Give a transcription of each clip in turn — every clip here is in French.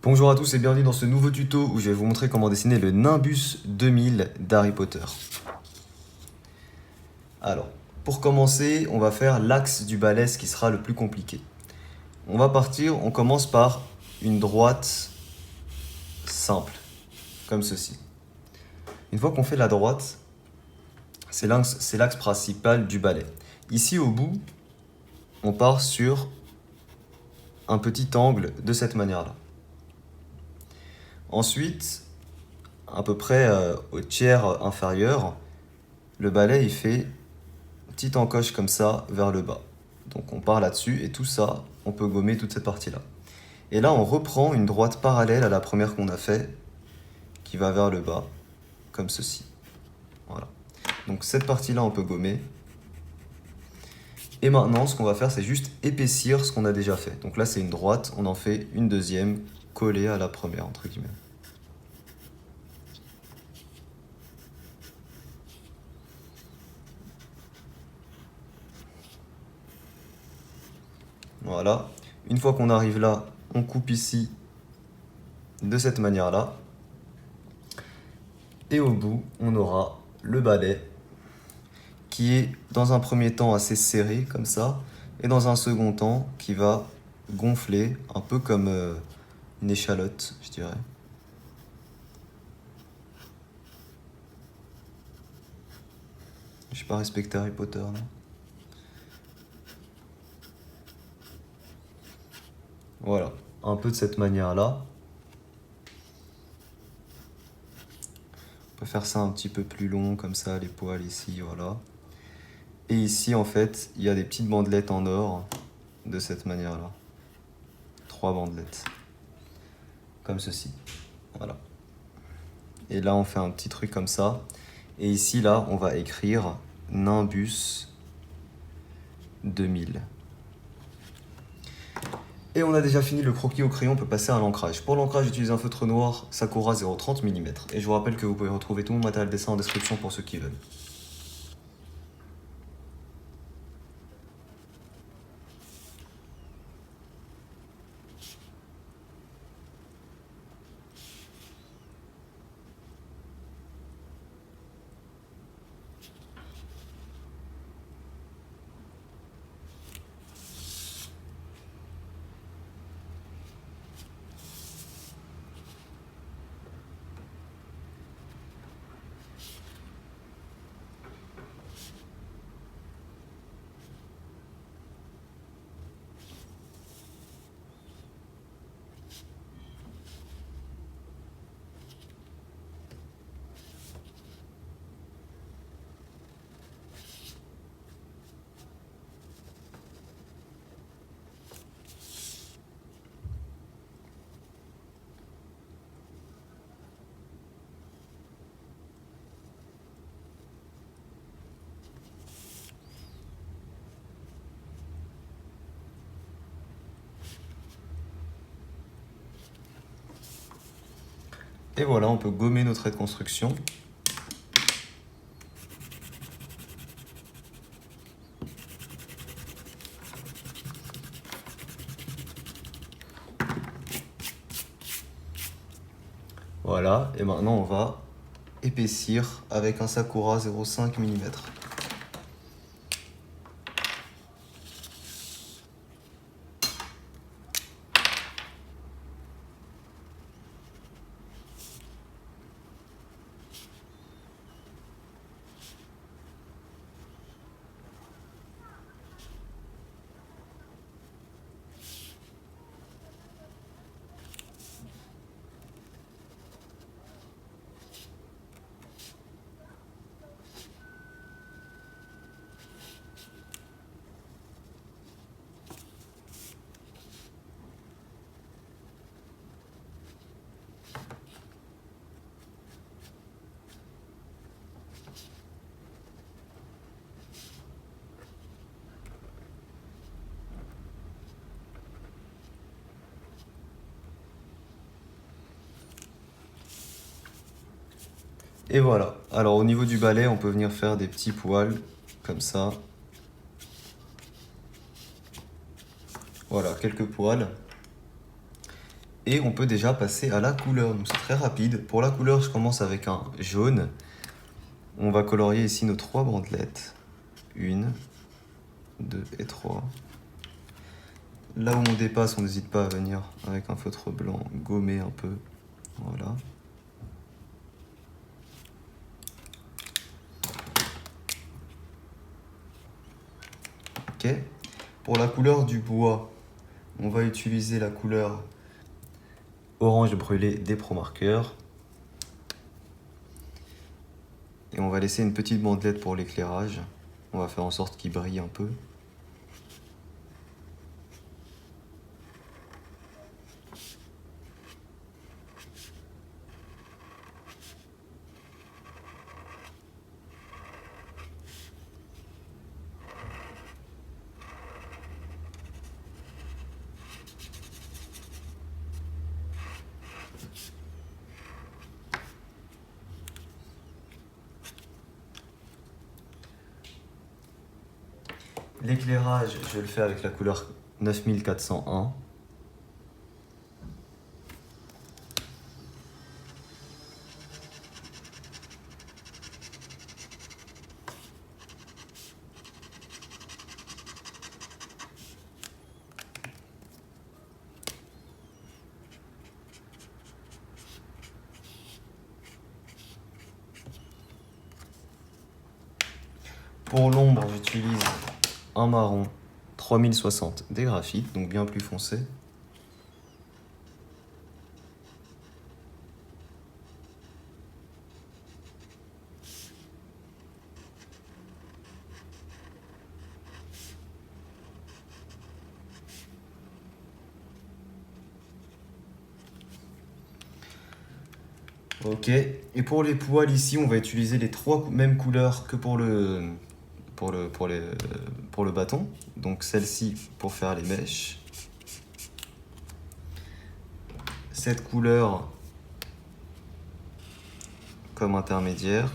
Bonjour à tous et bienvenue dans ce nouveau tuto où je vais vous montrer comment dessiner le Nimbus 2000 d'Harry Potter. Alors, pour commencer, on va faire l'axe du balai, ce qui sera le plus compliqué. On commence par une droite simple, comme ceci. Une fois qu'on fait la droite, c'est l'axe principal du balai. Ici au bout, on part sur un petit angle de cette manière-là. Ensuite, à peu près au tiers inférieur, le balai il fait une petite encoche comme ça vers le bas. Donc on part là-dessus et tout ça, on peut gommer toute cette partie-là. Et là, on reprend une droite parallèle à la première qu'on a fait, qui va vers le bas, comme ceci. Voilà. Donc cette partie-là, on peut gommer. Et maintenant, ce qu'on va faire, c'est juste épaissir ce qu'on a déjà fait. Donc là, c'est une droite, on en fait une deuxième collée à la première, entre guillemets. Voilà. Une fois qu'on arrive là, on coupe ici de cette manière-là. Et au bout, on aura le balai qui est dans un premier temps assez serré comme ça, et dans un second temps qui va gonfler un peu comme une échalote, je dirais. J'ai pas respecté Harry Potter, non? Voilà, un peu de cette manière-là. On peut faire ça un petit peu plus long, comme ça, les poils ici, voilà. Et ici, en fait, il y a des petites bandelettes en or, de cette manière-là. 3 bandelettes. Comme ceci. Voilà. Et là, on fait un petit truc comme ça. Et ici, là, on va écrire Nimbus 2000. Et on a déjà fini le croquis au crayon, on peut passer à l'ancrage. Pour l'ancrage, j'utilise un feutre noir Sakura 0,30 mm. Et je vous rappelle que vous pouvez retrouver tout mon matériel dessin en description pour ceux qui veulent. Et voilà, on peut gommer nos traits de construction. Voilà, et maintenant on va épaissir avec un Sakura 0,5 mm. Et voilà. Alors au niveau du balai, on peut venir faire des petits poils, comme ça. Voilà, quelques poils. Et on peut déjà passer à la couleur, donc c'est très rapide. Pour la couleur, je commence avec un jaune. On va colorier ici nos 3 bandelettes. 1, 2 et 3. Là où on dépasse, on n'hésite pas à venir avec un feutre blanc gommer un peu. Voilà. Ok. Pour la couleur du bois, on va utiliser la couleur orange brûlé des Pro Markers. Et on va laisser une petite bandelette pour l'éclairage. On va faire en sorte qu'il brille un peu. L'éclairage, je vais le faire avec la couleur 9401. Pour l'ombre, j'utilise un marron 3060 des graphites, donc bien plus foncé. Ok, et pour les poils ici, on va utiliser les 3 mêmes couleurs que pour le bâton. Donc celle-ci pour faire les mèches. Cette couleur comme intermédiaire.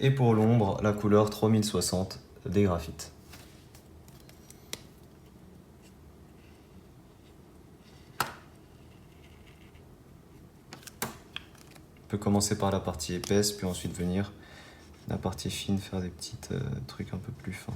Et pour l'ombre, la couleur 3060 des graphites. On peut commencer par la partie épaisse, puis ensuite venir la partie fine, faire des petits trucs un peu plus fins.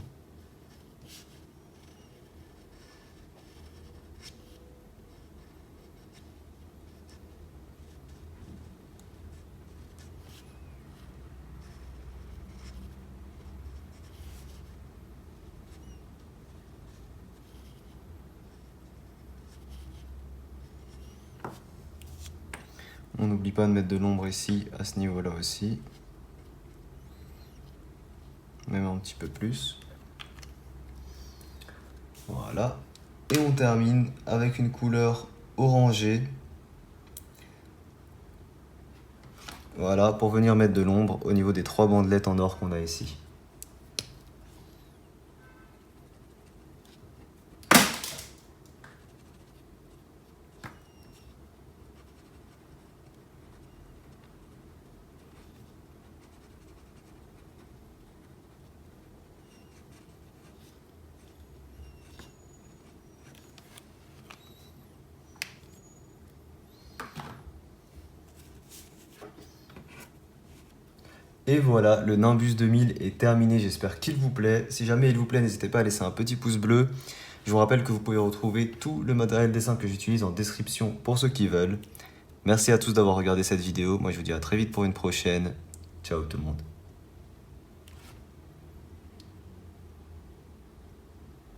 On n'oublie pas de mettre de l'ombre ici, à ce niveau-là aussi. Même un petit peu plus. Voilà. Et on termine avec une couleur orangée. Voilà, pour venir mettre de l'ombre au niveau des 3 bandelettes en or qu'on a ici. Et voilà, le Nimbus 2000 est terminé, j'espère qu'il vous plaît. Si jamais il vous plaît, n'hésitez pas à laisser un petit pouce bleu. Je vous rappelle que vous pouvez retrouver tout le matériel dessin que j'utilise en description pour ceux qui veulent. Merci à tous d'avoir regardé cette vidéo, moi je vous dis à très vite pour une prochaine. Ciao tout le monde.